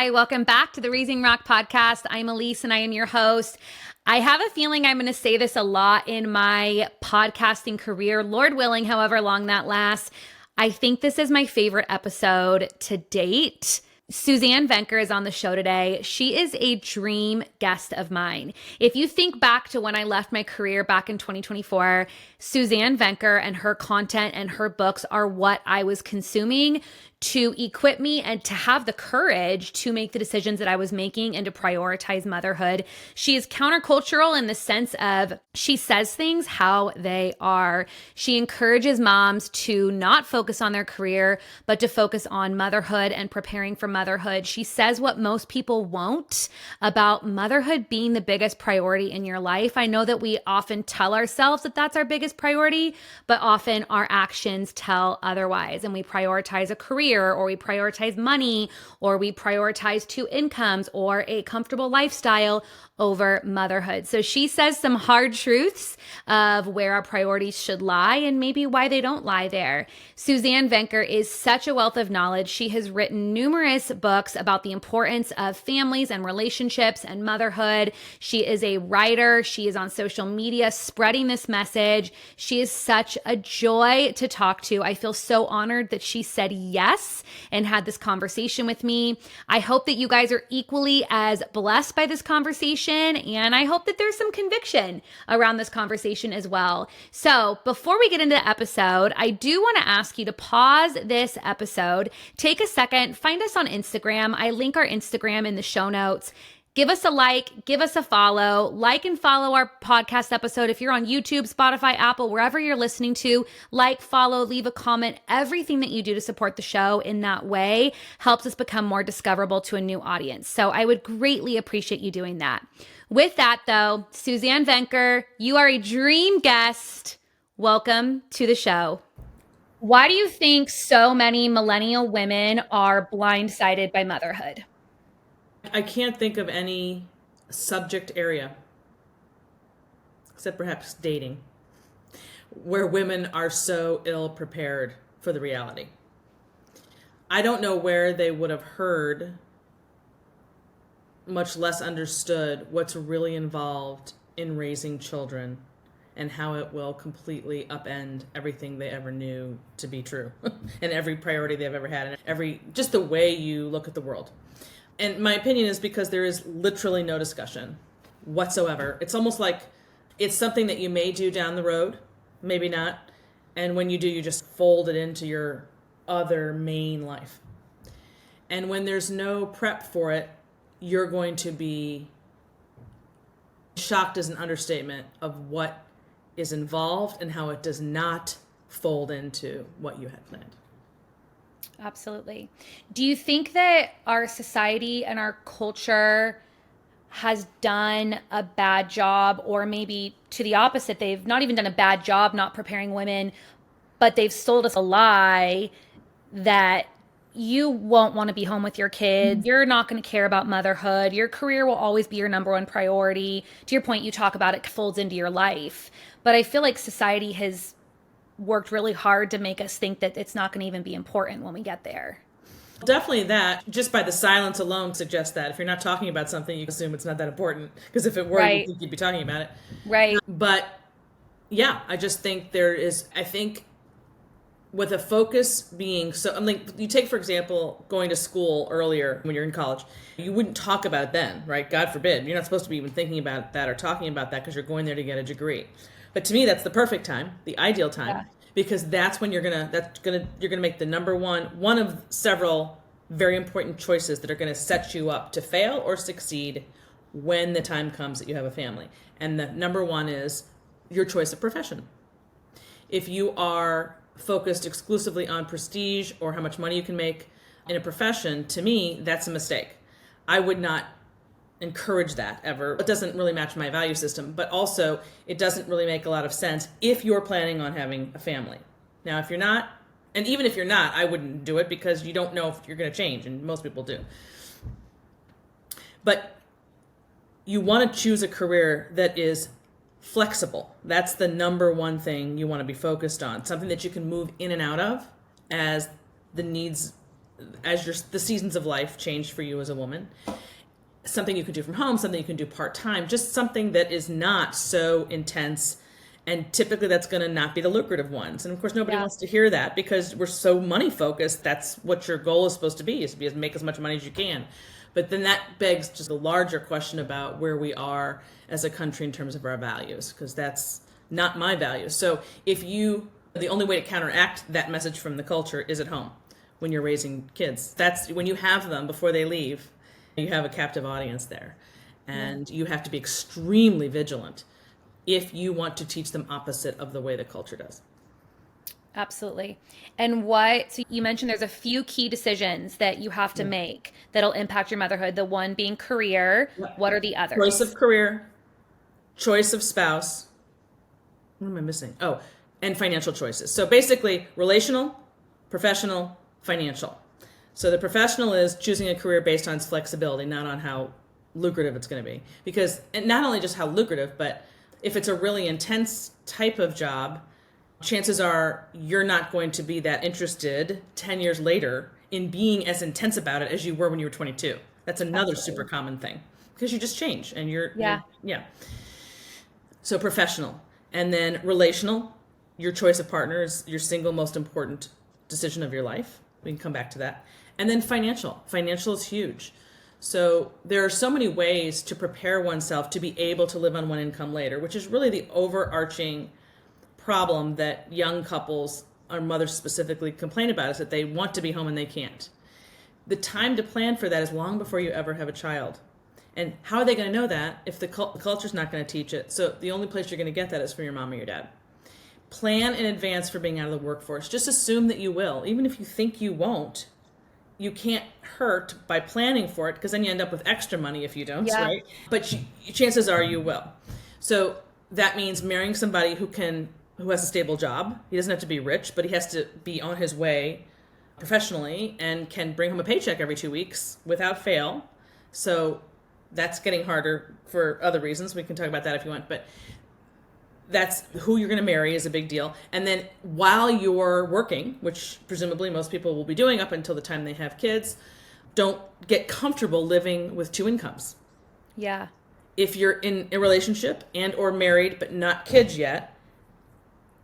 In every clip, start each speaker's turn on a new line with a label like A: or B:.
A: Hi, welcome back to the Raising Rock podcast. I'm Elise and I am your host. I have a feeling I'm going to say this a lot in my podcasting career, Lord willing, however long that lasts. I think this is my favorite episode to date. Suzanne Venker is on the show today. She is a dream guest of mine. If you think back to when I left my career back in 2024, Suzanne Venker and her content and her books are what I was consuming to equip me and to have the courage to make the decisions that I was making and to prioritize motherhood. She is countercultural in the sense of she says things how they are. She encourages moms to not focus on their career, but to focus on motherhood and preparing for motherhood. She says what most people won't about motherhood being the biggest priority in your life. I know that we often tell ourselves that that's our biggest priority, but often our actions tell otherwise, and we prioritize a career, or we prioritize money, or we prioritize two incomes or a comfortable lifestyle over motherhood. So she says some hard truths of where our priorities should lie and maybe why they don't lie there. Suzanne Venker is such a wealth of knowledge. She has written numerous books about the importance of families and relationships and motherhood. She is a writer. She is on social media spreading this message. She is such a joy to talk to. I feel so honored that she said yes and had this conversation with me. I hope that you guys are equally as blessed by this conversation, and I hope that there's some conviction around this conversation as well. So before we get into the episode, I do want to ask you to pause this episode, take a second, find us on Instagram. I link our Instagram in the show notes. Give us a give us a follow, like and follow our podcast episode. If you're on YouTube, Spotify, Apple, wherever you're listening to, follow, leave a comment. Everything that you do to support the show in that way helps us become more discoverable to a new audience. So I would greatly appreciate you doing that. With that though, Suzanne Venker, you are a dream guest. Welcome to the show. Why do you think so many millennial women are blindsided by motherhood?
B: I can't think of any subject area, except perhaps dating, where women are so ill prepared for the reality. I don't know where they would have heard, much less understood, what's really involved in raising children and how it will completely upend everything they ever knew to be true and every priority they've ever had and just the way you look at the world. And my opinion is because there is literally no discussion whatsoever. It's almost like it's something that you may do down the road, maybe not. And when you do, you just fold it into your other main life. And when there's no prep for it, you're going to be shocked is an understatement of what is involved and how it does not fold into what you had planned.
A: Absolutely. Do you think that our society and our culture has done a bad job, or maybe to the opposite, they've not even done a bad job not preparing women, but they've sold us a lie that you won't want to be home with your kids. You're not going to care about motherhood. Your career will always be your number one priority. To your point, you talk about it folds into your life. But I feel like society has worked really hard to make us think that it's not going to even be important when we get there.
B: Definitely that. Just by the silence alone suggests that. If you're not talking about something, you assume it's not that important. Because if it were,
A: Right.
B: you'd think you'd be talking about it.
A: Right.
B: But yeah, I just think with a focus being so, I mean, you take, for example, going to school earlier when you're in college, you wouldn't talk about it then, right? God forbid. You're not supposed to be even thinking about that or talking about that because you're going there to get a degree. But to me, that's the perfect time, the ideal time, because that's when you're gonna make the number one of several very important choices that are gonna set you up to fail or succeed when the time comes that you have a family. And the number one is your choice of profession. If you are focused exclusively on prestige or how much money you can make in a profession, to me, that's a mistake. I would not encourage that ever. It doesn't really match my value system, but also it doesn't really make a lot of sense if you're planning on having a family. Now, if you're not, and even if you're not, I wouldn't do it because you don't know if you're going to change, and most people do. But you want to choose a career that is flexible. That's the number one thing you want to be focused on. Something that you can move in and out of as the needs as the seasons of life change for you as a woman. Something you can do from home, something you can do part-time, just something that is not so intense. And typically that's going to not be the lucrative ones. And of course, nobody wants to hear that because we're so money focused. That's what your goal is supposed to be, is to make as much money as you can. But then that begs just a larger question about where we are as a country in terms of our values, because that's not my values. So the only way to counteract that message from the culture is at home when you're raising kids. That's when you have them before they leave, you have a captive audience there. And you have to be extremely vigilant if you want to teach them opposite of the way the culture does.
A: Absolutely. And so you mentioned there's a few key decisions that you have to make that'll impact your motherhood. The one being career. What are the others?
B: Choice of career, choice of spouse. What am I missing? Oh, and financial choices. So basically relational, professional, financial. So the professional is choosing a career based on its flexibility, not on how lucrative it's going to be. Because, and not only just how lucrative, but if it's a really intense type of job, chances are you're not going to be that interested 10 years later in being as intense about it as you were when you were 22. That's another super common thing, because you just change and you're. So professional. And then relational, your choice of partner is your single most important decision of your life. We can come back to that. And then financial. Financial is huge. So there are so many ways to prepare oneself to be able to live on one income later, which is really the overarching problem that young couples, or mothers specifically, complain about, is that they want to be home and they can't. The time to plan for that is long before you ever have a child. And how are they going to know that if the culture's not going to teach it? So the only place you're going to get that is from your mom or your dad. Plan in advance for being out of the workforce. Just assume that you will. Even if you think you won't, you can't hurt by planning for it, because then you end up with extra money if you don't, right? But chances are you will. So that means marrying somebody who has a stable job. He doesn't have to be rich, but he has to be on his way professionally and can bring home a paycheck every 2 weeks without fail. So that's getting harder for other reasons. We can talk about that if you want, but that's who you're going to marry is a big deal. And then while you're working, which presumably most people will be doing up until the time they have kids, don't get comfortable living with two incomes.
A: Yeah.
B: If you're in a relationship and or married but not kids yet,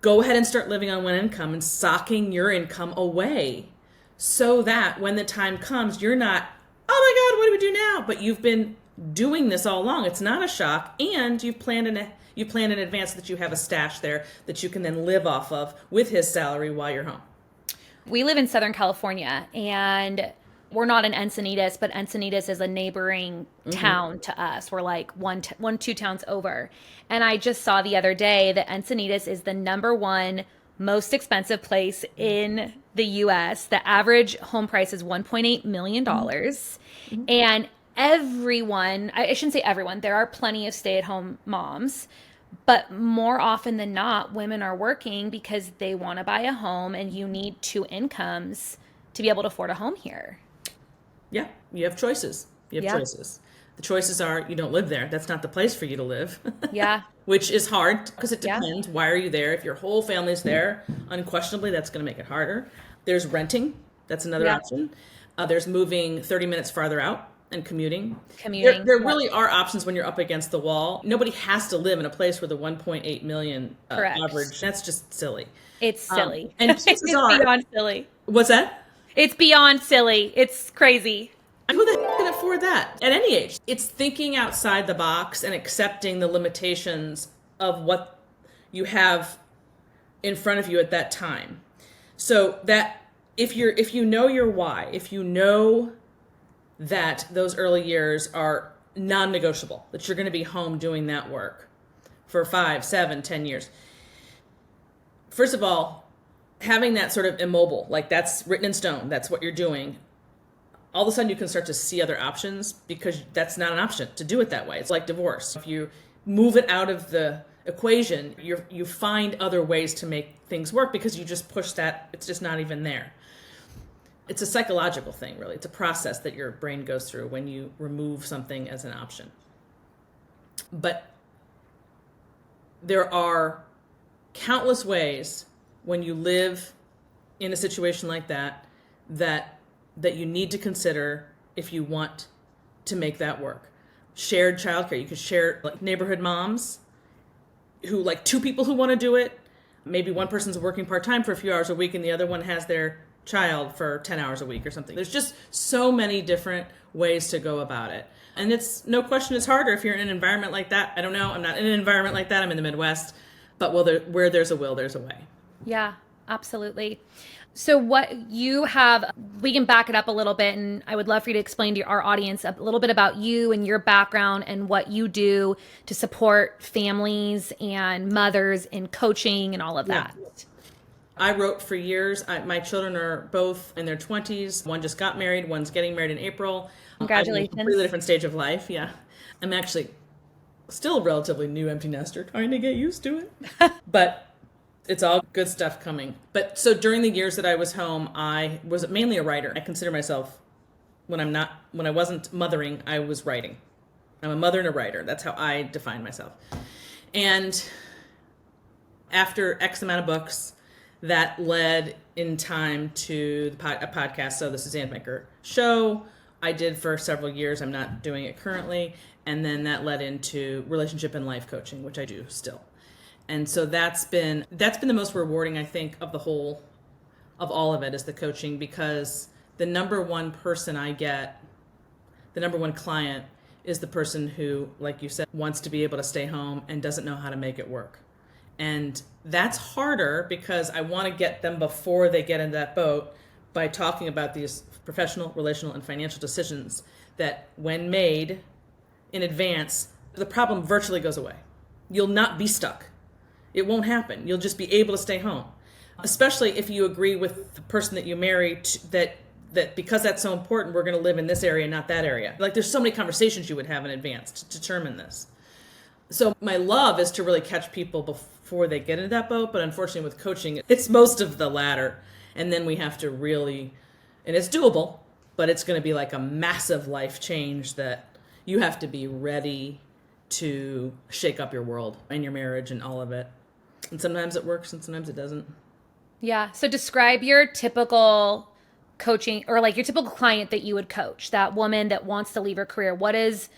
B: go ahead and start living on one income and socking your income away, so that when the time comes, you're not, oh my God, what do we do now? But you've been doing this all along. It's not a shock, and you've planned in advance that you have a stash there that you can then live off of with his salary while you're home.
A: We live in Southern California, and we're not in Encinitas, but Encinitas is a neighboring town to us. We're like two towns over. And I just saw the other day that Encinitas is the #1 most expensive place in the U.S. The average home price is $1.8 million. And everyone, I shouldn't say everyone, there are plenty of stay-at-home moms, but more often than not, women are working because they want to buy a home, and you need two incomes to be able to afford a home here.
B: Yeah, you have choices. Choices. The choices are you don't live there. That's not the place for you to live.
A: Yeah.
B: Which is hard because it depends. Why are you there? If your whole family's there, unquestionably, that's going to make it harder. There's renting. That's another option. There's moving 30 minutes farther out and commuting. There really are options when you're up against the wall. Nobody has to live in a place with a 1.8 million average. That's just silly.
A: It's silly.
B: And chances
A: it's
B: are,
A: beyond silly.
B: What's that?
A: It's beyond silly. It's crazy.
B: Who the heck can afford that at any age? It's thinking outside the box and accepting the limitations of what you have in front of you at that time. So that if you know your why, if you know that those early years are non-negotiable, that you're going to be home doing that work for 5, 7, 10 years. First of all, having that sort of immobile, like that's written in stone, that's what you're doing, all of a sudden you can start to see other options, because that's not an option to do it that way. It's like divorce. If you move it out of the equation, you find other ways to make things work, because you just push that, it's just not even there. It's a psychological thing, really. It's a process that your brain goes through when you remove something as an option. But there are countless ways when you live in a situation like that that you need to consider if you want to make that work. Shared childcare. You could share like neighborhood moms who like two people who want to do it. Maybe one person's working part-time for a few hours a week and the other one has their child for 10 hours a week or something. There's just so many different ways to go about it. And it's no question it's harder if you're in an environment like that. I don't know. I'm not in an environment like that. I'm in the Midwest. But where there's a will, there's a way.
A: Yeah, absolutely. So what you have, we can back it up a little bit, and I would love for you to explain to our audience a little bit about you and your background and what you do to support families and mothers in coaching and all of that.
B: I wrote for years. My children are both in their 20s. One just got married. One's getting married in April.
A: Congratulations.
B: I'm in a completely different stage of life. Yeah. I'm actually still a relatively new empty nester, trying to get used to it. But it's all good stuff coming. But so during the years that I was home, I was mainly a writer. I consider myself, when I wasn't mothering, I was writing. I'm a mother and a writer. That's how I define myself. And after X amount of books, that led in time to a podcast, so the Suzanne Venker show. I did for several years. I'm not doing it currently. And then that led into relationship and life coaching, which I do still. And so that's been the most rewarding, I think, of all of it, is the coaching, because the number one person I get, the number one client, is the person who, like you said, wants to be able to stay home and doesn't know how to make it work. And that's harder because I want to get them before they get in that boat by talking about these professional, relational, and financial decisions that, when made in advance, the problem virtually goes away. You'll not be stuck. It won't happen. You'll just be able to stay home. Especially if you agree with the person that you marry that because that's so important, we're going to live in this area, not that area. Like, there's so many conversations you would have in advance to determine this. So my love is to really catch people before they get into that boat. But unfortunately with coaching, it's most of the latter. And then we have to really, and it's doable, but it's going to be like a massive life change that you have to be ready to shake up your world and your marriage and all of it. And sometimes it works and sometimes it doesn't. Yeah.
A: So describe your typical coaching, or like your typical client that you would coach, that woman that wants to leave her career. What does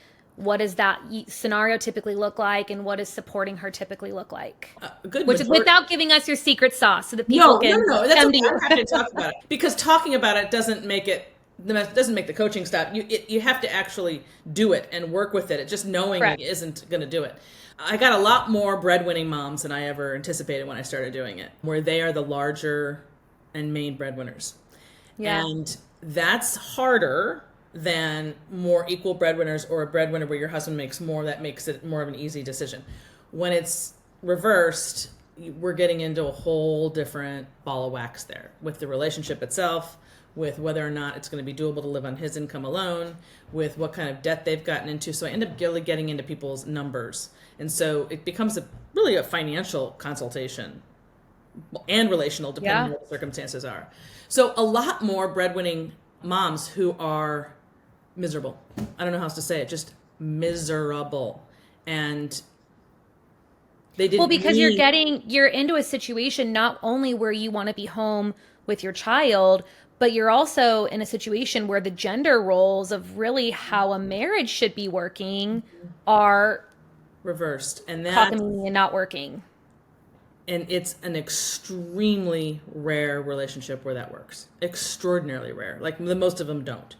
A: that scenario typically look like, and what does supporting her typically look like? Which is without giving us your secret sauce, so that people can.
B: No. That's okay. I'm happy to talk about it, because talking about it doesn't make the coaching stop. You have to actually do it and work with it. Just knowing it isn't going to do it. I got a lot more breadwinning moms than I ever anticipated when I started doing it, where they are the larger and main breadwinners. Yeah. And that's harder than more equal breadwinners, or a breadwinner where your husband makes more. That makes it more of an easy decision. When it's reversed, we're getting into a whole different ball of wax there, with the relationship itself, with whether or not it's going to be doable to live on his income alone, with what kind of debt they've gotten into. So I end up really getting into people's numbers. And so it becomes really a financial consultation, and relational, depending on what the circumstances are. So a lot more breadwinning moms who are miserable. I don't know how else to say it, just miserable. And they didn't
A: because you're into a situation not only where you want to be home with your child, but you're also in a situation where the gender roles of really how a marriage should be working are
B: reversed, and
A: cockamamie and not working.
B: And it's an extremely rare relationship where that works. Extraordinarily rare. Like, most of them don't.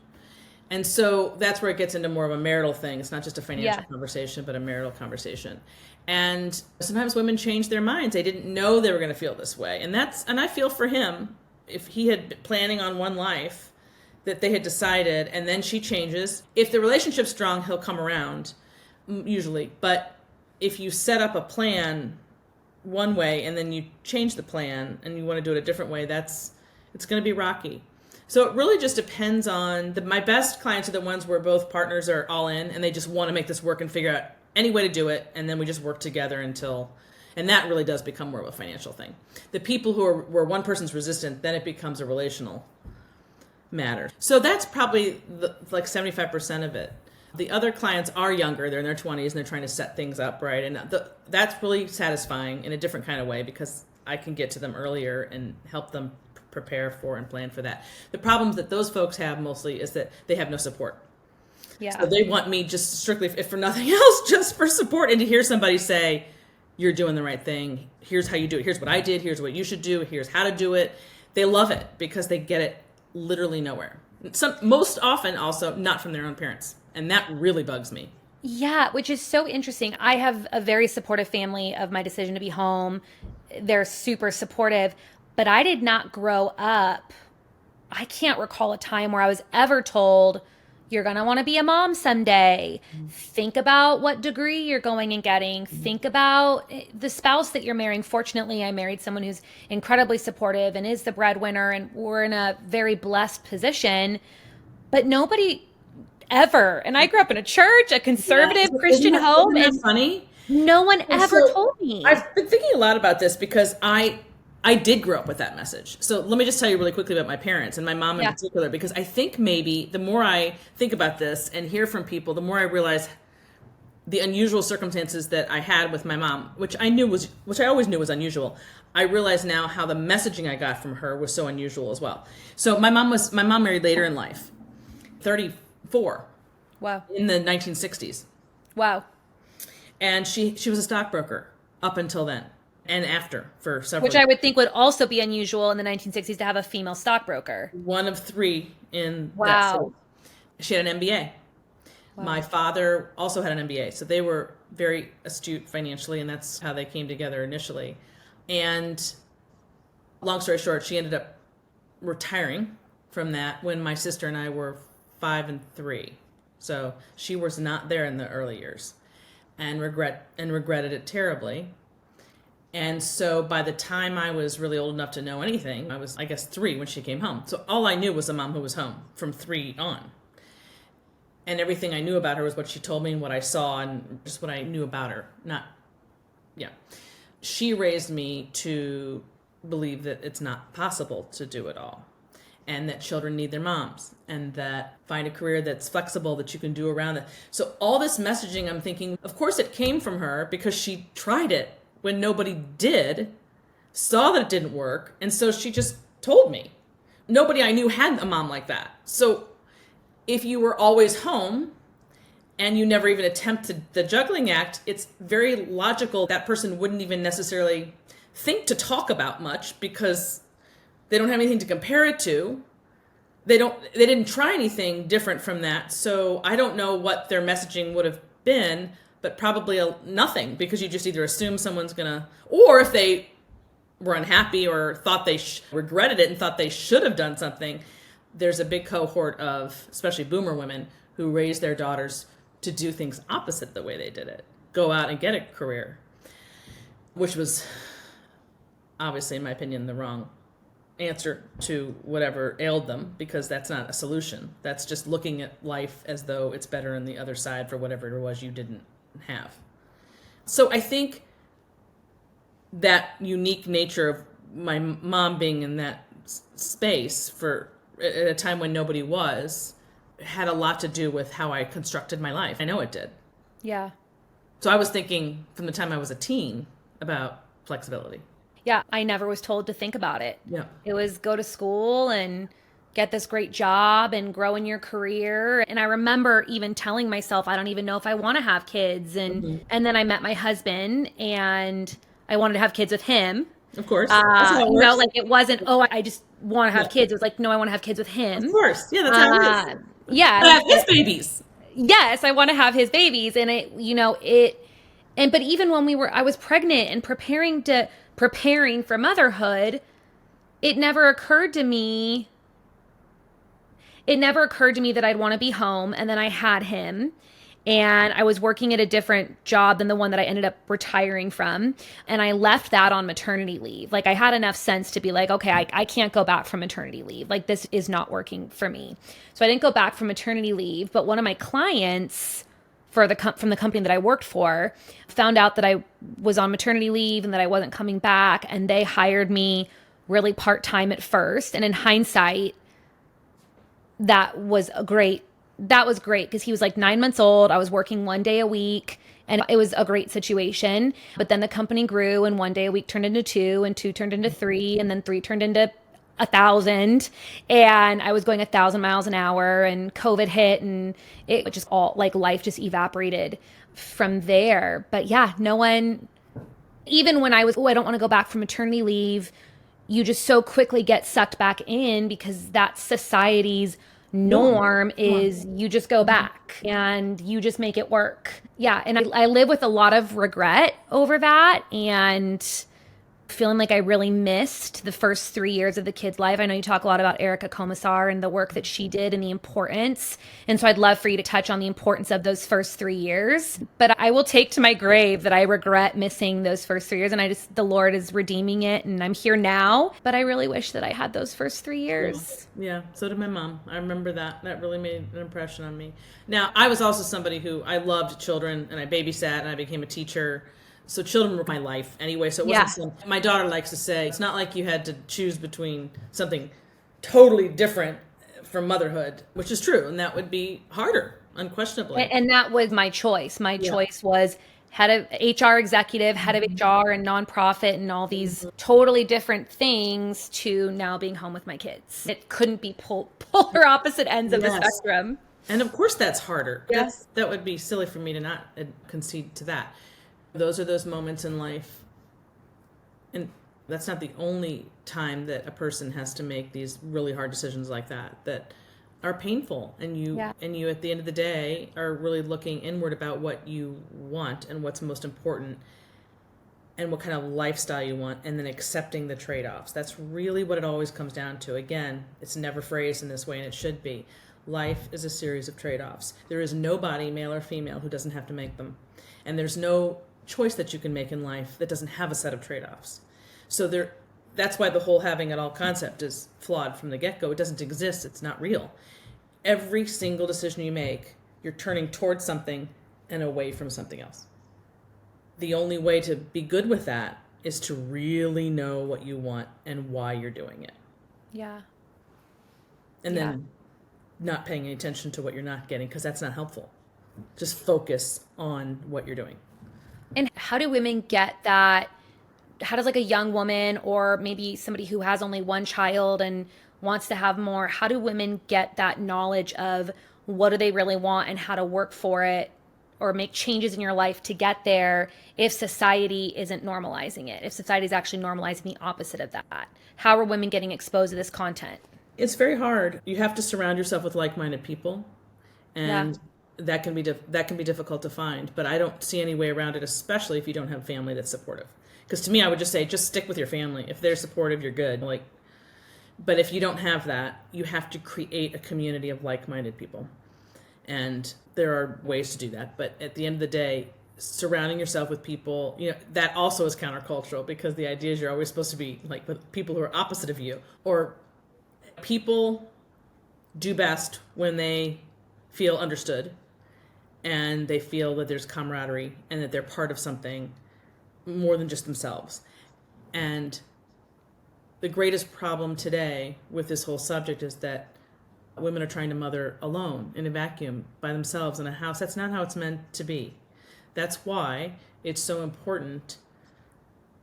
B: And so that's where it gets into more of a marital thing. It's not just a financial conversation, but a marital conversation. And sometimes women change their minds. They didn't know they were going to feel this way. And I feel for him, if he had been planning on one life that they had decided, and then she changes. If the relationship's strong, he'll come around, usually. But if you set up a plan one way and then you change the plan and you want to do it a different way, it's going to be rocky. So it really just depends on my best clients are the ones where both partners are all in and they just want to make this work and figure out any way to do it. And then we just work together and that really does become more of a financial thing. The people where one person's resistant, then it becomes a relational matter. So that's probably like 75% of it. The other clients are younger, they're in their 20s and they're trying to set things up right. And that's really satisfying in a different kind of way, because I can get to them earlier and help them prepare for and plan for that. The problems that those folks have mostly is that they have no support.
A: Yeah.
B: So they want me just strictly, if for nothing else, just for support, and to hear somebody say, you're doing the right thing. Here's how you do it. Here's what I did. Here's what you should do. Here's how to do it. They love it because they get it literally nowhere. Most often also not from their own parents. And that really bugs me.
A: Yeah, which is so interesting. I have a very supportive family of my decision to be home. They're super supportive, but I did not grow up. I can't recall a time where I was ever told, you're going to want to be a mom someday. Think about what degree you're going and getting. Think about the spouse that you're marrying. Fortunately, I married someone who's incredibly supportive and is the breadwinner, and we're in a very blessed position. But nobody ever, and I grew up in a church, a conservative Christian home.
B: Isn't that funny?
A: No one ever told me.
B: I've been thinking a lot about this because I did grow up with that message. So let me just tell you really quickly about my parents and my mom in particular, because I think maybe the more I think about this and hear from people, the more I realize the unusual circumstances that I had with my mom, which I always knew was unusual. I realize now how the messaging I got from her was so unusual as well. So my mom married later in life, 34.
A: Wow.
B: In the 1960s.
A: Wow.
B: And she was a stockbroker up until then. And after for several
A: Which I would think would also be unusual in the 1960s to have a female stockbroker.
B: One of three in
A: Wow.
B: that city. She had an MBA. Wow. My father also had an MBA. So they were very astute financially, and that's how they came together initially. And long story short, she ended up retiring from that when my sister and I were 5 and 3. So she was not there in the early years and regretted it terribly. And so by the time I was really old enough to know anything, I was, I guess, 3 when she came home. So all I knew was a mom who was home from 3 on. And everything I knew about her was what she told me and what I saw and just what I knew about her. She raised me to believe that it's not possible to do it all. And that children need their moms. And that find a career that's flexible, that you can do around it. So all this messaging, I'm thinking, of course it came from her because she tried it when nobody did, saw that it didn't work, and so she just told me. Nobody I knew had a mom like that. So if you were always home and you never even attempted the juggling act, it's very logical that person wouldn't even necessarily think to talk about much because they don't have anything to compare it to. They didn't try anything different from that. So I don't know what their messaging would have been, but probably nothing, because you just either assume someone's gonna, or if they were unhappy or thought they regretted it and thought they should have done something, there's a big cohort of, especially boomer women, who raise their daughters to do things opposite the way they did it. Go out and get a career, which was obviously, in my opinion, the wrong answer to whatever ailed them, because that's not a solution. That's just looking at life as though it's better on the other side for whatever it was you didn't have. So I think that unique nature of my mom being in that space at a time when nobody was had a lot to do with how I constructed my life. I know it did.
A: Yeah.
B: So I was thinking from the time I was a teen about flexibility.
A: Yeah, I never was told to think about it.
B: Yeah.
A: It was go to school and get this great job and grow in your career. And I remember even telling myself, I don't even know if I want to have kids. And then I met my husband and I wanted to have kids with him.
B: Of course. That's how it works.
A: Like it wasn't, I just want to have kids. It was like, no, I want to have kids with him.
B: Of course. Yeah, that's how it is.
A: Yeah.
B: I have his babies.
A: Yes, I want to have his babies. And but even when I was pregnant and preparing for motherhood, it never occurred to me that I'd want to be home. And then I had him and I was working at a different job than the one that I ended up retiring from. And I left that on maternity leave. Like I had enough sense to be like, okay, I can't go back from maternity leave. Like this is not working for me. So I didn't go back from maternity leave, but one of my clients from the company that I worked for found out that I was on maternity leave and that I wasn't coming back. And they hired me really part-time at first. And in hindsight, that was great because he was like 9 months old. I was working 1 day a week and it was a great situation. But then the company grew and 1 day a week turned into 2 and 2 turned into 3 and then 3 turned into 1,000 and I was going 1,000 miles an hour and COVID hit and it just all like life just evaporated from there. But yeah, no one, even when I was, I don't want to go back from maternity leave, you just so quickly get sucked back in because that's society's norm is you just go back and you just make it work. Yeah. And I live with a lot of regret over that and feeling like I really missed the first 3 years of the kid's life. I know you talk a lot about Erica Komisar and the work that she did and the importance. And so I'd love for you to touch on the importance of those first 3 years. But I will take to my grave that I regret missing those first 3 years. And the Lord is redeeming it. And I'm here now. But I really wish that I had those first 3 years.
B: Yeah, so did my mom. I remember that. That really made an impression on me. Now, I was also somebody who I loved children and I babysat and I became a teacher. So children were my life anyway. So it wasn't my daughter likes to say, it's not like you had to choose between something totally different from motherhood, which is true. And that would be harder, unquestionably.
A: And that was my choice. My choice was head of HR executive, head of HR and nonprofit and all these totally different things to now being home with my kids. It couldn't be polar opposite ends of the spectrum.
B: And of course that's harder. Yes. That would be silly for me to not concede to that. Those are those moments in life, and that's not the only time that a person has to make these really hard decisions like that are painful, and you at the end of the day are really looking inward about what you want and what's most important and what kind of lifestyle you want, and then accepting the trade-offs. That's really what it always comes down to. Again, it's never phrased in this way, and it should be. Life is a series of trade-offs. There is nobody, male or female, who doesn't have to make them, and there's no choice that you can make in life that doesn't have a set of trade-offs. So that's why the whole having it all concept is flawed from the get-go. It doesn't exist. It's not real. Every single decision you make, you're turning towards something and away from something else. The only way to be good with that is to really know what you want and why you're doing it.
A: Yeah.
B: And then not paying any attention to what you're not getting, because that's not helpful. Just focus on what you're doing.
A: And how do women get that? How does like a young woman or maybe somebody who has only one child and wants to have more, how do women get that knowledge of what do they really want and how to work for it or make changes in your life to get there if society isn't normalizing it, if society is actually normalizing the opposite of that? How are women getting exposed to this content?
B: It's very hard. You have to surround yourself with like-minded people, and that can be difficult to find, but I don't see any way around it, especially if you don't have family that's supportive. Because to me, I would just say, just stick with your family. If they're supportive, you're good. But if you don't have that, you have to create a community of like-minded people. And there are ways to do that. But at the end of the day, surrounding yourself with people, that also is countercultural, because the idea is you're always supposed to be like with people who are opposite of you. Or people do best when they feel understood and they feel that there's camaraderie and that they're part of something more than just themselves. And the greatest problem today with this whole subject is that women are trying to mother alone in a vacuum by themselves in a house. That's not how it's meant to be. That's why it's so important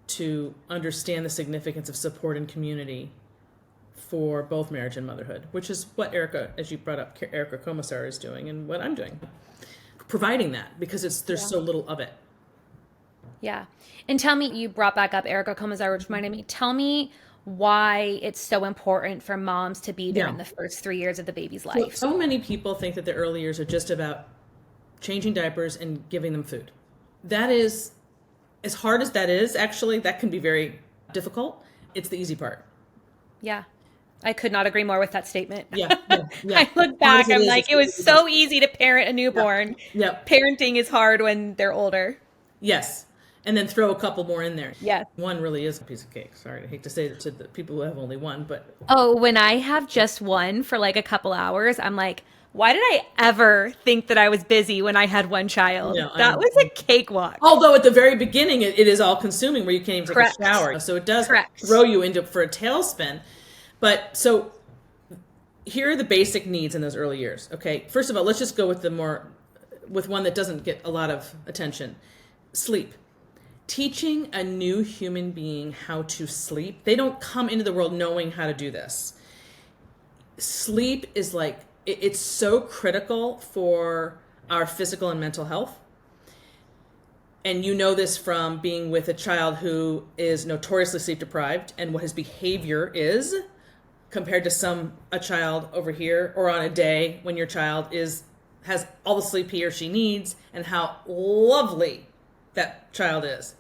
B: to understand the significance of support and community for both marriage and motherhood, which is what Erica, as you brought up, Erica Komisar is doing and what I'm doing. Providing that, because there's so little of it.
A: Yeah. And tell me, you brought back up Erica Komisar, which reminded me, tell me why it's so important for moms to be there in the first 3 years of the baby's life.
B: So many people think that the early years are just about changing diapers and giving them food. That is, as hard as that is, actually, that can be very difficult. It's the easy part.
A: Yeah. I could not agree more with that statement.
B: Yeah.
A: I look back, I'm like, it was so easy to parent a newborn.
B: Yeah.
A: Parenting is hard when they're older.
B: Yes. And then throw a couple more in there.
A: Yes.
B: One really is a piece of cake. Sorry, I hate to say that to the people who have only one, but...
A: Oh, when I have just one for like a couple hours, I'm like, why did I ever think that I was busy when I had one child?
B: No,
A: that was a cakewalk.
B: Although at the very beginning, it is all consuming where you can't even take a shower. So it does throw you into for a tailspin. But so here are the basic needs in those early years. Okay. First of all, let's just go with with one that doesn't get a lot of attention. Sleep. teaching a new human being how to sleep, they don't come into the world knowing how to do this. Sleep is like, it's so critical for our physical and mental health. And you know this from being with a child who is notoriously sleep deprived and what his behavior is compared to a child over here, or on a day when your child has all the sleep he or she needs, and how lovely that child is.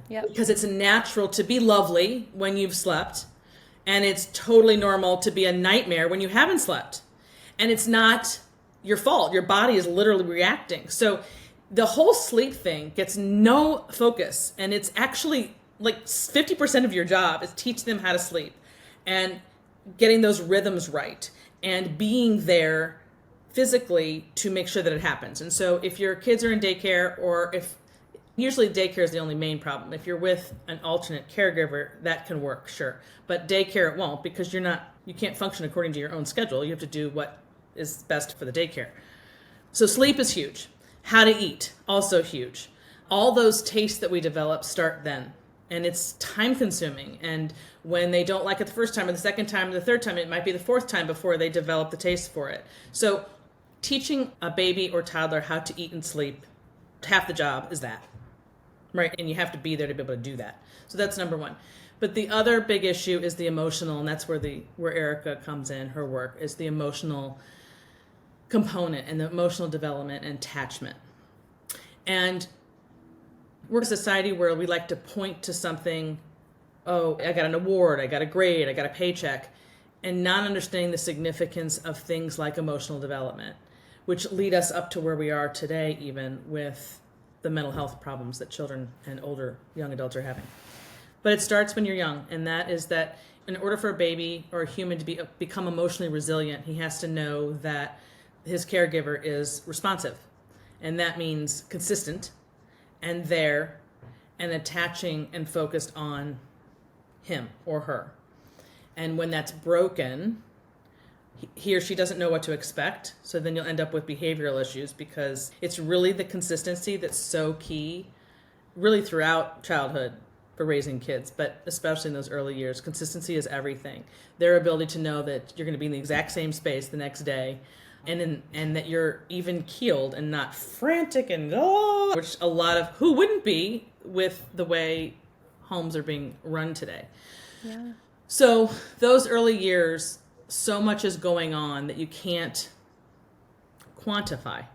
A: Yep.
B: Because it's natural to be lovely when you've slept, and it's totally normal to be a nightmare when you haven't slept. And it's not your fault. Your body is literally reacting. So the whole sleep thing gets no focus, and it's actually like 50% of your job is teach them how to sleep and getting those rhythms right and being there physically to make sure that it happens. And so if your kids are in daycare, or if usually daycare is the only main problem. If you're with an alternate caregiver, that can work, sure. But daycare, it won't, because you can't function according to your own schedule. You have to do what is best for the daycare. So sleep is huge. How to eat, also huge. All those tastes that we develop start then. And it's time consuming. And when they don't like it the first time or the second time or the third time, it might be the fourth time before they develop the taste for it. So teaching a baby or toddler how to eat and sleep, half the job is that, right? And you have to be there to be able to do that. So that's number one. But the other big issue is the emotional, and that's where Erica comes in. Her work is the emotional component and the emotional development and attachment. And we're a society where we like to point to something, oh, I got an award, I got a grade, I got a paycheck, and not understanding the significance of things like emotional development, which lead us up to where we are today, even with the mental health problems that children and older young adults are having. But it starts when you're young, and that is that in order for a baby or a human to become emotionally resilient, he has to know that his caregiver is responsive. And that means consistent and there and attaching and focused on him or her. And when that's broken, he or she doesn't know what to expect. So then you'll end up with behavioral issues, because it's really the consistency that's so key really throughout childhood for raising kids, but especially in those early years. Consistency is everything. Their ability to know that you're going to be in the exact same space the next day, and that you're even keeled and not frantic and which a lot of who wouldn't be with the way homes are being run today.
A: Yeah.
B: So those early years, so much is going on that you can't quantify,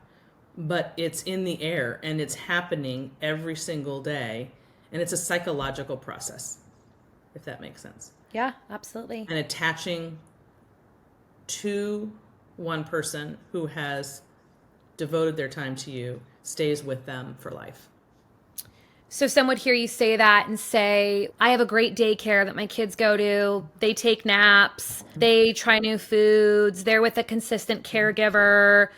B: but it's in the air and it's happening every single day, and it's a psychological process, if that makes sense.
A: Yeah, absolutely.
B: And attaching to one person who has devoted their time to you stays with them for life.
A: So some would hear you say that and say, I have a great daycare that my kids go to. They take naps. They try new foods. They're with a consistent caregiver.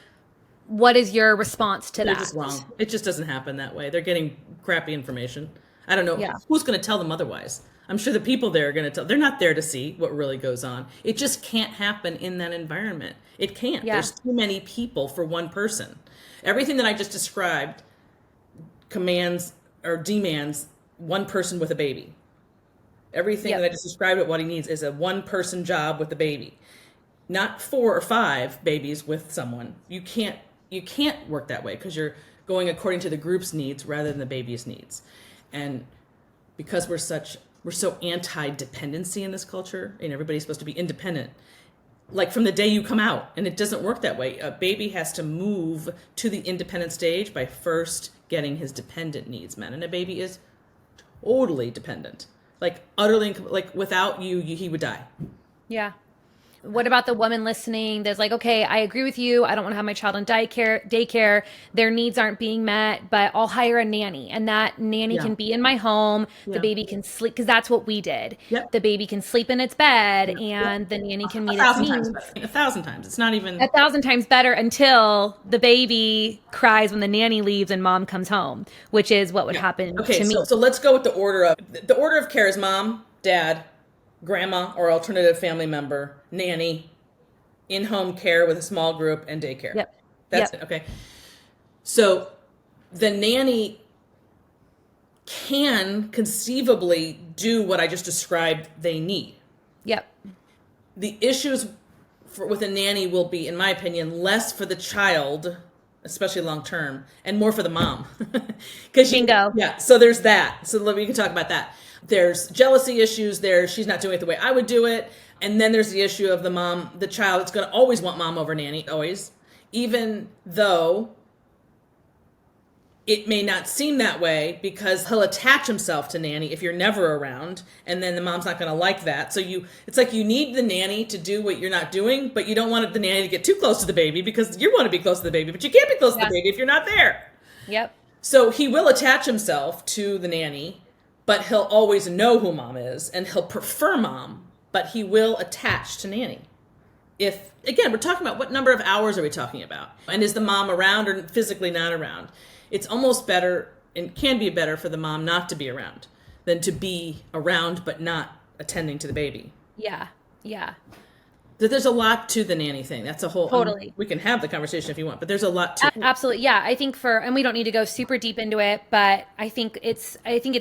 A: What is your response to
B: They're
A: that?
B: just wrong. It just doesn't happen that way. They're getting crappy information. I don't know who's going to tell them otherwise. I'm sure the people there are going to tell. They're not there to see what really goes on. It just can't happen in that environment. It can't.
A: Yeah.
B: There's too many people for one person. Everything that I just described commands or demands one person with a baby. Everything that I just described what he needs is a one-person job with a baby, not 4 or 5 babies with someone. You can't work that way, because you're going according to the group's needs rather than the baby's needs. And because we're so anti-dependency in this culture, and everybody's supposed to be independent, like from the day you come out, and it doesn't work that way. A baby has to move to the independent stage by first getting his dependent needs met, and a baby is totally dependent, like utterly, like without you he would die.
A: Yeah. What about the woman listening? There's like, okay, I agree with you. I don't want to have my child in daycare. Their needs aren't being met, but I'll hire a nanny, and that nanny can be in my home. The baby can sleep, because that's what we did.
B: Yep.
A: The baby can sleep in its bed, and the nanny can meet its needs.
B: 1,000 times. It's not even
A: 1,000 times better, until the baby cries when the nanny leaves and mom comes home, which is what would happen to me.
B: So let's go with the order of care is mom, dad, grandma or alternative family member, nanny, in-home care with a small group, and daycare.
A: Yep.
B: That's it. Okay. So the nanny can conceivably do what I just described they need.
A: Yep.
B: The issues with a nanny will be, in my opinion, less for the child, especially long term, and more for the mom.
A: Bingo.
B: Yeah, so there's that. So we can talk about that. There's jealousy issues there. She's not doing it the way I would do it. And then there's the issue of the mom, the child that's going to always want mom over nanny, always. Even though it may not seem that way, because he'll attach himself to nanny if you're never around, and then the mom's not going to like that. So it's like you need the nanny to do what you're not doing, but you don't want the nanny to get too close to the baby because you want to be close to the baby, but you can't be close to the baby if you're not there.
A: Yep.
B: So he will attach himself to the nanny, but he'll always know who mom is, and he'll prefer mom, but he will attach to nanny. If, again, we're talking about what number of hours are we talking about? And is the mom around or physically not around? It's almost better, and can be better for the mom not to be around than to be around but not attending to the baby.
A: Yeah. Yeah.
B: There's a lot to the nanny thing. That's a whole,
A: Totally.
B: We can have the conversation if you want, but there's a lot to it.
A: Absolutely. Yeah. I think and we don't need to go super deep into it, but I think it's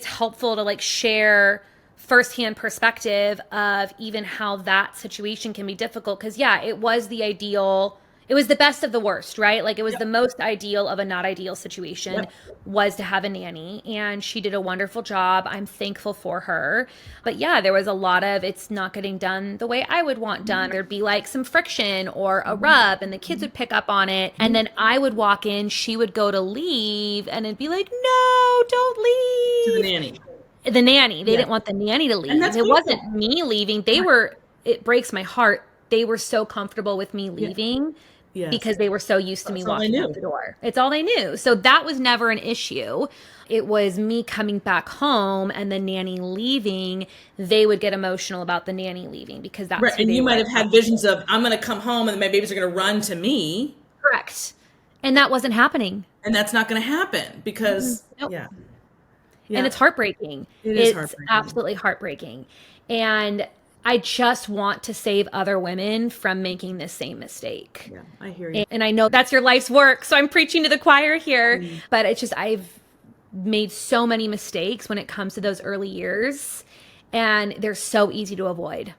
A: helpful to like share firsthand perspective of even how that situation can be difficult. Cause yeah, it was the ideal. It was the best of the worst, right? Like it was the most ideal of a not ideal situation was to have a nanny, and she did a wonderful job. I'm thankful for her. But yeah, there was a lot of it's not getting done the way I would want done. There'd be like some friction or a rub and the kids would pick up on it. And then I would walk in, she would go to leave and it'd be like, no, don't leave.
B: To the nanny.
A: The nanny. They didn't want the nanny to leave.
B: And that's
A: it wasn't me leaving. It breaks my heart. They were so comfortable with me leaving. Yes. Because they were so used to me walking out the door. It's all they knew. So that was never an issue. It was me coming back home and the nanny leaving. They would get emotional about the nanny leaving because that's
B: right. And you might have had visions of, I'm going to come home and my babies are going to run to me.
A: Correct. And that wasn't happening.
B: And that's not going to happen because,
A: And it's heartbreaking. It's heartbreaking. Absolutely heartbreaking. And I just want to save other women from making this same mistake.
B: Yeah, I hear you.
A: And I know that's your life's work, so I'm preaching to the choir here. But it's just, I've made so many mistakes when it comes to those early years, and they're so easy to avoid.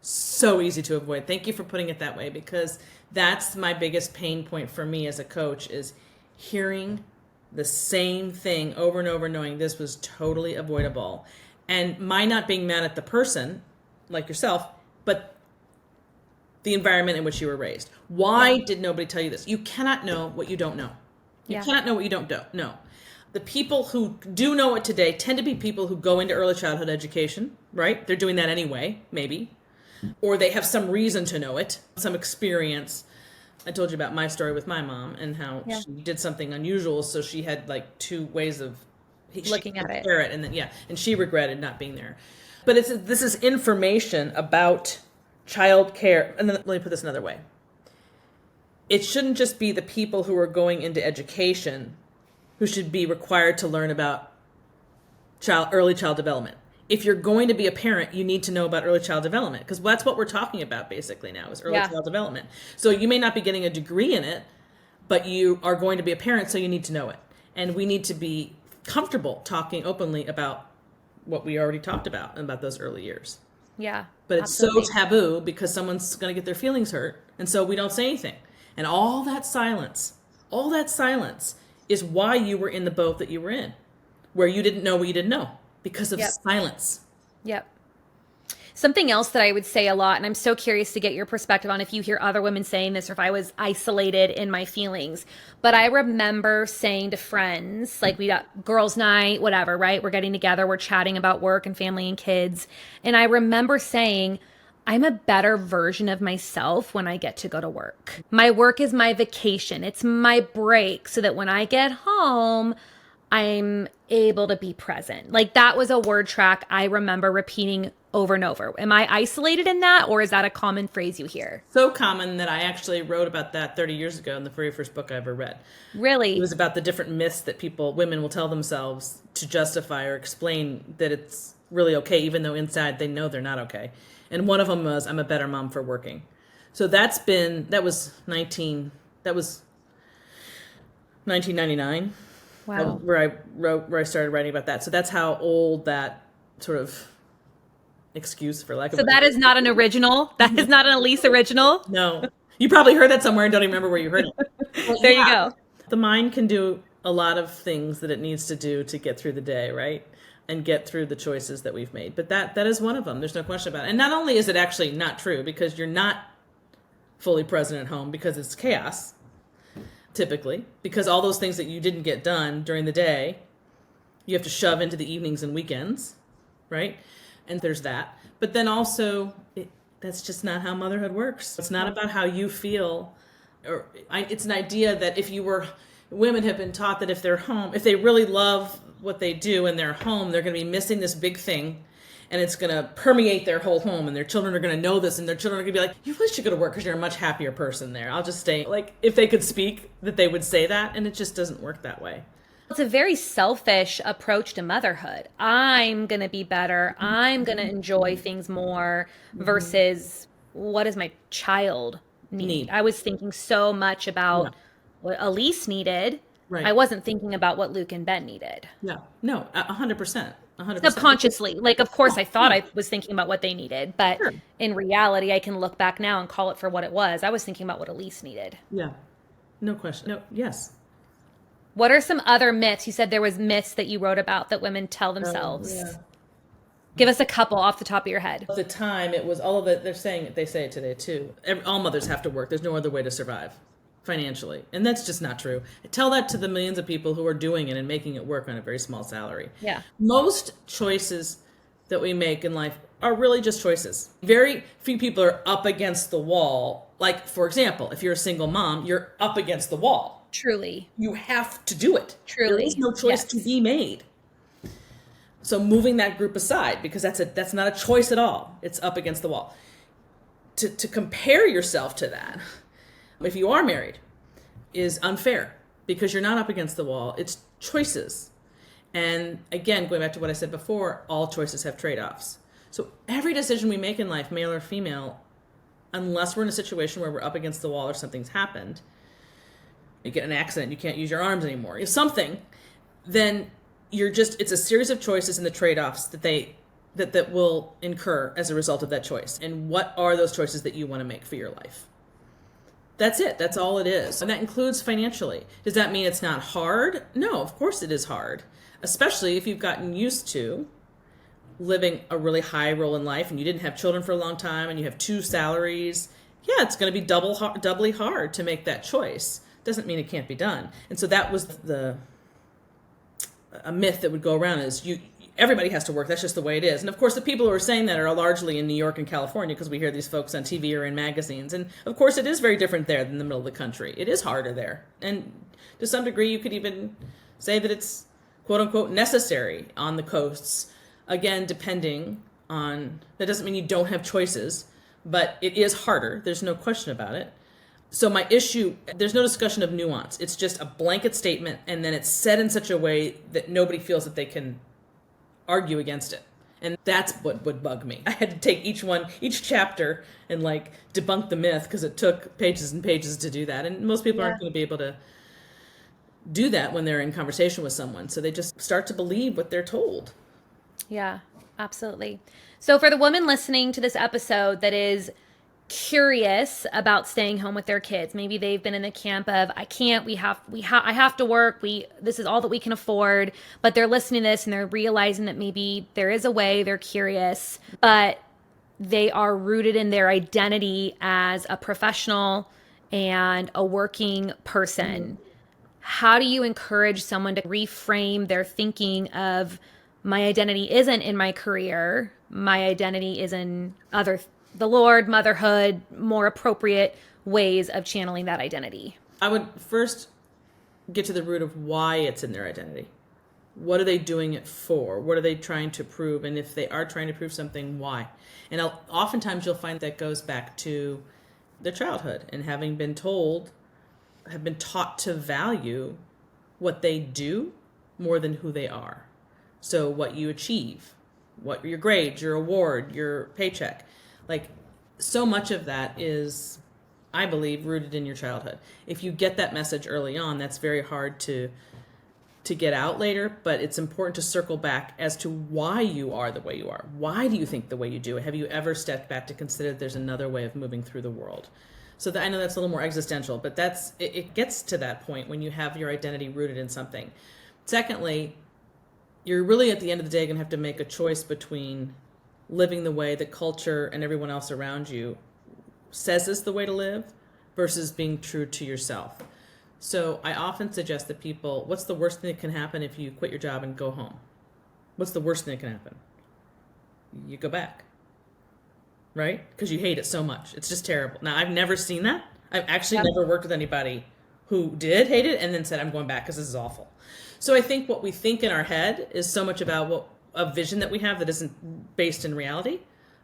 B: So easy to avoid. Thank you for putting it that way, because that's my biggest pain point for me as a coach is hearing the same thing over and over, knowing this was totally avoidable. And my not being mad at the person, like yourself, but the environment in which you were raised. Why did nobody tell you this? You cannot know what you don't know. You cannot know what you don't know. The people who do know it today tend to be people who go into early childhood education, right? They're doing that anyway, maybe. Or they have some reason to know it, some experience. I told you about my story with my mom and how she did something unusual, so she had like two ways of
A: looking at it.
B: And then and she regretted not being there. But this is information about child care. And then let me put this another way. It shouldn't just be the people who are going into education who should be required to learn about early child development. If you're going to be a parent, you need to know about early child development, because that's what we're talking about basically now is early child development. So you may not be getting a degree in it, but you are going to be a parent, so you need to know it. And we need to be comfortable talking openly about what we already talked about those early years.
A: Yeah.
B: But it's so taboo because someone's going to get their feelings hurt. And so we don't say anything. And all that silence is why you were in the boat that you were in, where you didn't know what you didn't know because of silence.
A: Yep. Something else that I would say a lot, and I'm so curious to get your perspective on if you hear other women saying this or if I was isolated in my feelings, but I remember saying to friends, like we got girls' night, whatever, right? We're getting together, we're chatting about work and family and kids. And I remember saying, I'm a better version of myself when I get to go to work. My work is my vacation. It's my break so that when I get home, I'm able to be present. Like that was a word track I remember repeating over and over. Am I isolated in that, or is that a common phrase you hear?
B: So common that I actually wrote about that 30 years ago in the very first book I ever read.
A: Really?
B: It was about the different myths that women will tell themselves to justify or explain that it's really okay, even though inside they know they're not okay. And one of them was, I'm a better mom for working. So that was 1999.
A: Wow.
B: Where I started writing about that. So that's how old that sort of excuse, for lack of
A: So that is not an original. That is not an Elise original.
B: no. You probably heard that somewhere and don't even remember where you heard it. Well,
A: There you go.
B: the mind can do a lot of things that it needs to do to get through the day, right? And get through the choices that we've made. But that is one of them. There's no question about it. And not only is it actually not true, because you're not fully present at home because it's chaos, typically, because all those things that you didn't get done during the day, you have to shove into the evenings and weekends, right? And there's that. But then also, that's just not how motherhood works. It's not about how you feel. It's an idea that women have been taught that if they're home, if they really love what they do and they're home, they're going to be missing this big thing, and it's going to permeate their whole home, and their children are going to know this, and their children are going to be like, you really should go to work because you're a much happier person there. I'll just stay. Like, if they could speak, that they would say that, and it just doesn't work that way.
A: It's a very selfish approach to motherhood. I'm going to be better. I'm going to enjoy things more versus what does my child need? I was thinking so much about what Elise needed. Right. I wasn't thinking about what Luke and Ben needed.
B: No, 100%. 100%.
A: Subconsciously. Like, of course, I thought I was thinking about what they needed, but in reality, I can look back now and call it for what it was. I was thinking about what Elise needed.
B: Yeah, no question. No, yes.
A: What are some other myths? You said there was myths that you wrote about that women tell themselves. Give us a couple off the top of your head.
B: At the time, it was all of it. They say it today too. All mothers have to work. There's no other way to survive financially. And that's just not true. Tell that to the millions of people who are doing it and making it work on a very small salary.
A: Yeah.
B: Most choices that we make in life are really just choices. Very few people are up against the wall. Like, for example, if you're a single mom, you're up against the wall.
A: Truly.
B: You have to do it.
A: Truly.
B: There is no choice to be made. So moving that group aside, because that's not a choice at all. It's up against the wall. To compare yourself to that, if you are married, is unfair because you're not up against the wall. It's choices. And again, going back to what I said before, all choices have trade-offs. So every decision we make in life, male or female, unless we're in a situation where we're up against the wall or something's happened, you get an accident, you can't use your arms anymore, if something, then it's a series of choices and the trade-offs that will incur as a result of that choice. And what are those choices that you want to make for your life? That's it. That's all it is. And that includes financially. Does that mean it's not hard? No, of course it is hard, especially if you've gotten used to living a really high role in life and you didn't have children for a long time and you have 2 salaries. Yeah, it's going to be doubly hard to make that choice. Doesn't mean it can't be done. And so that was a myth that would go around is everybody has to work. That's just the way it is. And of course, the people who are saying that are largely in New York and California because we hear these folks on TV or in magazines. And of course, it is very different there than the middle of the country. It is harder there. And to some degree, you could even say that it's quote unquote necessary on the coasts. Again, depending on, that doesn't mean you don't have choices, but it is harder. There's no question about it. So my issue, there's no discussion of nuance. It's just a blanket statement, and then it's said in such a way that nobody feels that they can argue against it. And that's what would bug me. I had to take each chapter and debunk the myth because it took pages and pages to do that. And most people aren't going to be able to do that when they're in conversation with someone. So they just start to believe what they're told.
A: Yeah, absolutely. So for the woman listening to this episode that is curious about staying home with their kids, maybe they've been in the camp of I have to work, this is all that we can afford, but they're listening to this and they're realizing that maybe there is a way, they're curious, but they are rooted in their identity as a professional and a working person. How do you encourage someone to reframe their thinking of my identity isn't in my career, my identity is in the Lord, motherhood, more appropriate ways of channeling that identity?
B: I would first get to the root of why it's in their identity. What are they doing it for? What are they trying to prove? And if they are trying to prove something, why? And oftentimes you'll find that goes back to their childhood and having been taught to value what they do more than who they are. So what you achieve, what your grades, your award, your paycheck. So much of that is, I believe, rooted in your childhood. If you get that message early on, that's very hard to to get out later, but it's important to circle back as to why you are the way you are. Why do you think the way you do? Have you ever stepped back to consider there's another way of moving through the world? So I know that's a little more existential, but it gets to that point when you have your identity rooted in something. Secondly, you're really at the end of the day going to have to make a choice between living the way the culture and everyone else around you says is the way to live versus being true to yourself. So I often suggest that people, what's the worst thing that can happen if you quit your job and go home? What's the worst thing that can happen? You go back, right? Because you hate it so much. It's just terrible. Now, I've never seen that. I've actually never worked with anybody who did hate it and then said, I'm going back because this is awful. So I think what we think in our head is so much about a vision that we have that isn't based in reality,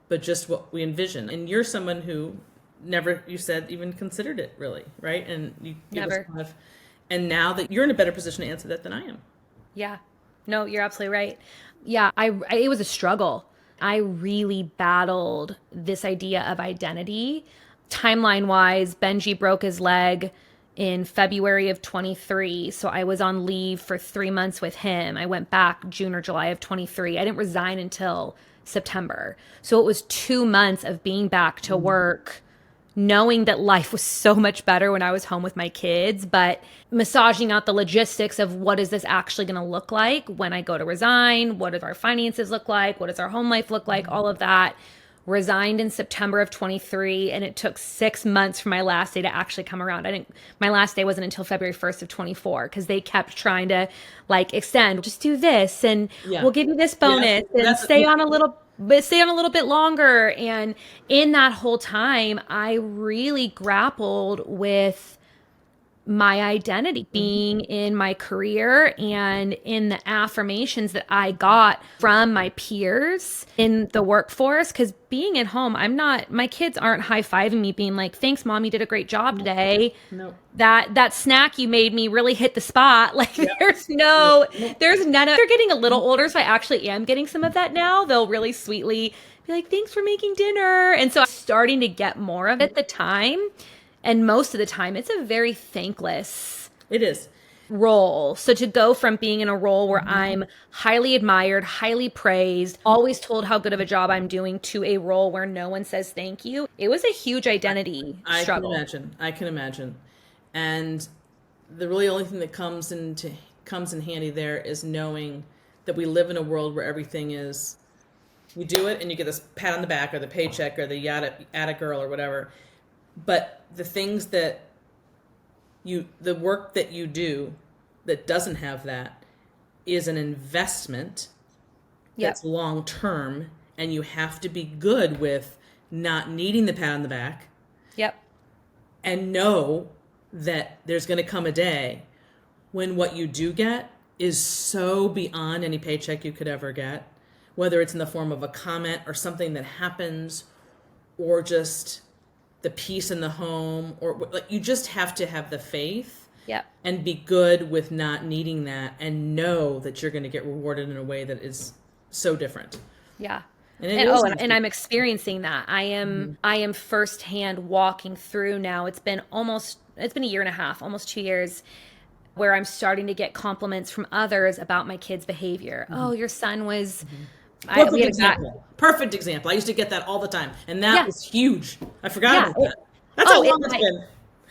B: but just what we envision. And you're someone who never, you said, even considered it really, right? And you
A: never.
B: And now that you're in a better position to answer that than I am.
A: Yeah. No, you're absolutely right. Yeah, it was a struggle. I really battled this idea of identity. Timeline wise, Benji broke his leg in February of 23. So I was on leave for 3 months with him. I went back June or July of 23. I didn't resign until September. So it was 2 months of being back to work, knowing that life was so much better when I was home with my kids, but massaging out the logistics of what is this actually going to look like when I go to resign? What does our finances look like? What does our home life look like? All of that. Resigned in September of 23, and it took 6 months for my last day to actually come around. My last day wasn't until February 1st of 24 because they kept trying to extend, just do this and we'll give you this bonus and stay on a little bit longer. And in that whole time, I really grappled with my identity being in my career and in the affirmations that I got from my peers in the workforce. Because being at home, my kids aren't high-fiving me being like, thanks, Mom, you did a great job today.
B: No.
A: That snack you made me really hit the spot. There's none of, they're getting a little older, so I actually am getting some of that now. They'll really sweetly be like, thanks for making dinner. And so I'm starting to get more of it at the time. And most of the time, it's a very thankless role. So to go from being in a role where I'm highly admired, highly praised, always told how good of a job I'm doing, to a role where no one says thank you, it was a huge identity struggle.
B: I can imagine. And the really only thing that comes in handy there is knowing that we live in a world where everything is, you do it and you get this pat on the back or the paycheck or the yada girl or whatever. But the things the work that you do that doesn't have that is an investment that's long term, and you have to be good with not needing the pat on the back.
A: Yep.
B: And know that there's going to come a day when what you do get is so beyond any paycheck you could ever get, whether it's in the form of a comment or something that happens or just the peace in the home, or you just have to have the faith and be good with not needing that and know that you're going to get rewarded in a way that is so different.
A: Yeah. And I'm experiencing that. I am firsthand walking through now. It's been a year and a half, almost 2 years, where I'm starting to get compliments from others about my kids' behavior. Oh, your son was...
B: Perfect example. I used to get that all the time, and that was huge. I forgot about that. That's how long it's been.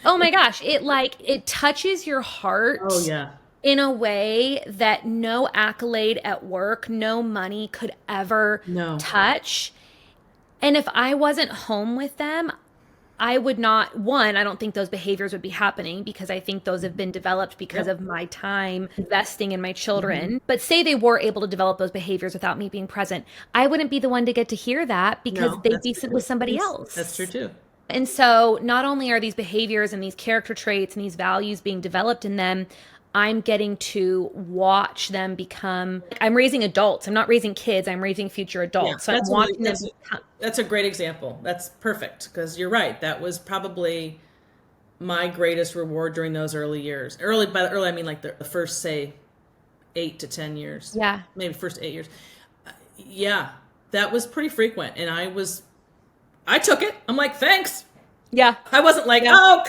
A: Oh my gosh, it touches your heart.
B: Oh yeah.
A: In a way that no accolade at work, no money could ever touch. And if I wasn't home with them, I would not, I don't think those behaviors would be happening, because I think those have been developed because of my time investing in my children. But say they were able to develop those behaviors without me being present, I wouldn't be the one to get to hear that, because they'd be with somebody else.
B: That's true too.
A: And so not only are these behaviors and these character traits and these values being developed in them, I'm getting to watch them become, I'm raising adults. I'm not raising kids. I'm raising future adults. So I'm watching them become.
B: That's a great example. That's perfect, because you're right. That was probably my greatest reward during those early years. By early, I mean like the first, say, 8 to 10 years.
A: Yeah.
B: Maybe first 8 years. That was pretty frequent. And I took it. I'm like, thanks.
A: Yeah.
B: I wasn't like, oh,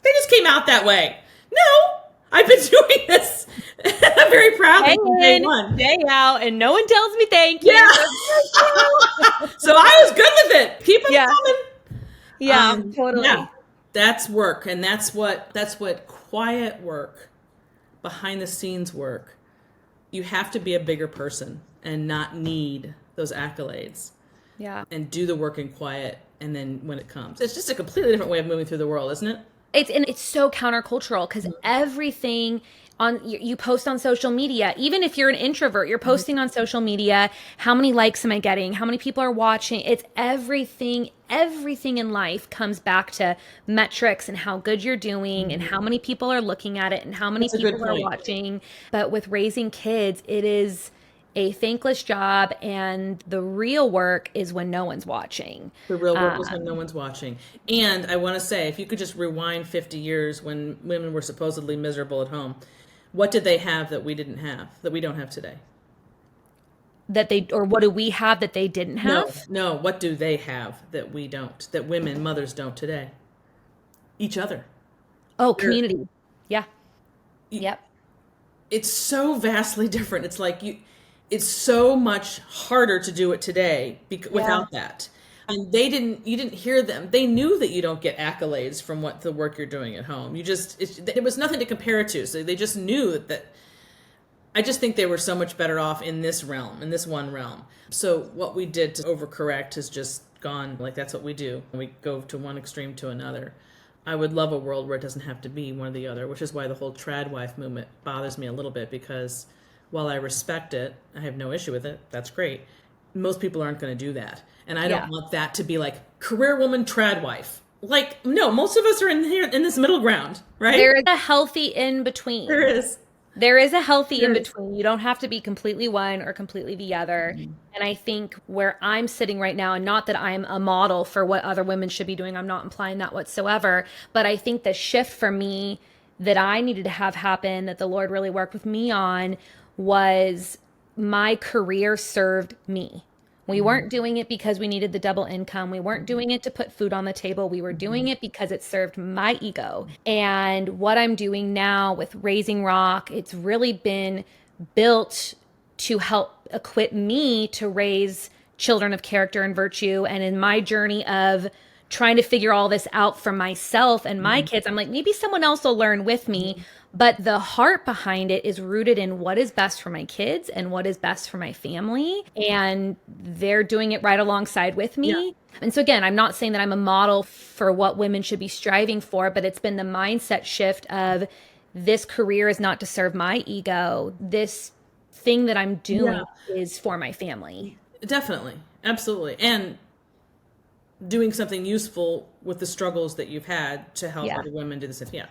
B: they just came out that way. No. I've been doing this very proudly from day one.
A: Day out, and no one tells me thank you.
B: Yeah. So I was good with it. Keep them coming.
A: Yeah, totally.
B: Yeah, that's work, and that's what quiet work, behind the scenes work. You have to be a bigger person and not need those accolades.
A: Yeah.
B: And do the work in quiet, and then when it comes. It's just a completely different way of moving through the world, isn't it?
A: It's so countercultural because everything you post on social media, even if you're an introvert, you're posting on social media. How many likes am I getting? How many people are watching? It's everything in life comes back to metrics and how good you're doing and how many people are looking at it and how many people are watching. But with raising kids, it is a thankless job, and the real work is when no one's watching.
B: The real work is when no one's watching. And I want to say, if you could just rewind 50 years when women were supposedly miserable at home, what did they have that we didn't have, that we don't have today?
A: Or what do we have that they didn't have?
B: No, what do they have that we don't, that women, mothers don't today? Each other.
A: Oh, community. Yeah. Yep.
B: It's so vastly different. It's like it's so much harder to do it today without that. And you didn't hear them. They knew that you don't get accolades from the work you're doing at home. It was nothing to compare it to. So they just knew that. I just think they were so much better off in this realm, in this one realm. So what we did to overcorrect has just gone, like, that's what we do. We go to one extreme to another. I would love a world where it doesn't have to be one or the other, which is why the whole trad wife movement bothers me a little bit, because while I respect it, I have no issue with it. That's great. Most people aren't going to do that. And I don't want that to be like career woman, trad wife. Like, no, most of us are in this middle ground, right?
A: There is a healthy in between.
B: There is.
A: There is a healthy in between. You don't have to be completely one or completely the other. Mm-hmm. And I think where I'm sitting right now, and not that I'm a model for what other women should be doing, I'm not implying that whatsoever, but I think the shift for me that I needed to have happen, that the Lord really worked with me on, was my career served me. We weren't doing it because we needed the double income. We weren't doing it to put food on the table. We were doing it because it served my ego. And what I'm doing now with Raising Rock, it's really been built to help equip me to raise children of character and virtue. And in my journey of trying to figure all this out for myself and my kids, I'm like, maybe someone else will learn with me. But the heart behind it is rooted in what is best for my kids and what is best for my family. And they're doing it right alongside with me. Yeah. And so again, I'm not saying that I'm a model for what women should be striving for, but it's been the mindset shift of this career is not to serve my ego. This thing that I'm doing is for my family.
B: Definitely. Absolutely. And doing something useful with the struggles that you've had to help other women do the same. Yeah.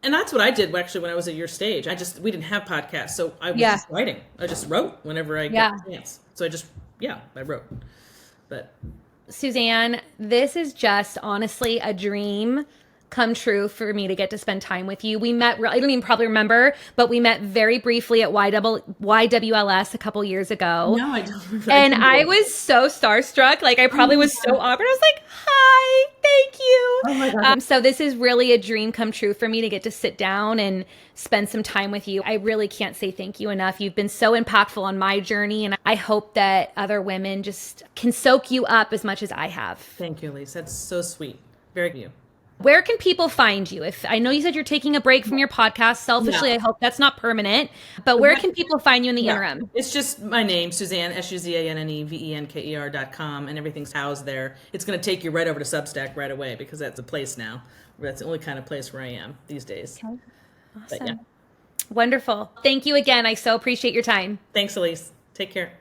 B: And that's what I did actually when I was at your stage. We didn't have podcasts, so I was just writing. I just wrote whenever I got a chance. So I wrote. But
A: Suzanne, this is just honestly a dream come true for me to get to spend time with you. We met, I don't even probably remember, but we met very briefly at YWLS a couple years ago.
B: No, I don't remember.
A: And I was so starstruck. Like, I probably was so awkward. I was like, hi, thank you.
B: Oh my God.
A: So this is really a dream come true for me to get to sit down and spend some time with you. I really can't say thank you enough. You've been so impactful on my journey, and I hope that other women just can soak you up as much as I have.
B: Thank you, Elise. That's so sweet. Very you.
A: Where can people find you? I know you said you're taking a break from your podcast. Selfishly, I hope that's not permanent. But where can people find you in the interim?
B: It's just my name, Suzanne, SUZANNEVENKER.com, and everything's housed there. It's going to take you right over to Substack right away, because that's a place now. That's the only kind of place where I am these days.
A: Okay. Awesome. Wonderful. Thank you again. I so appreciate your time.
B: Thanks, Elise. Take care.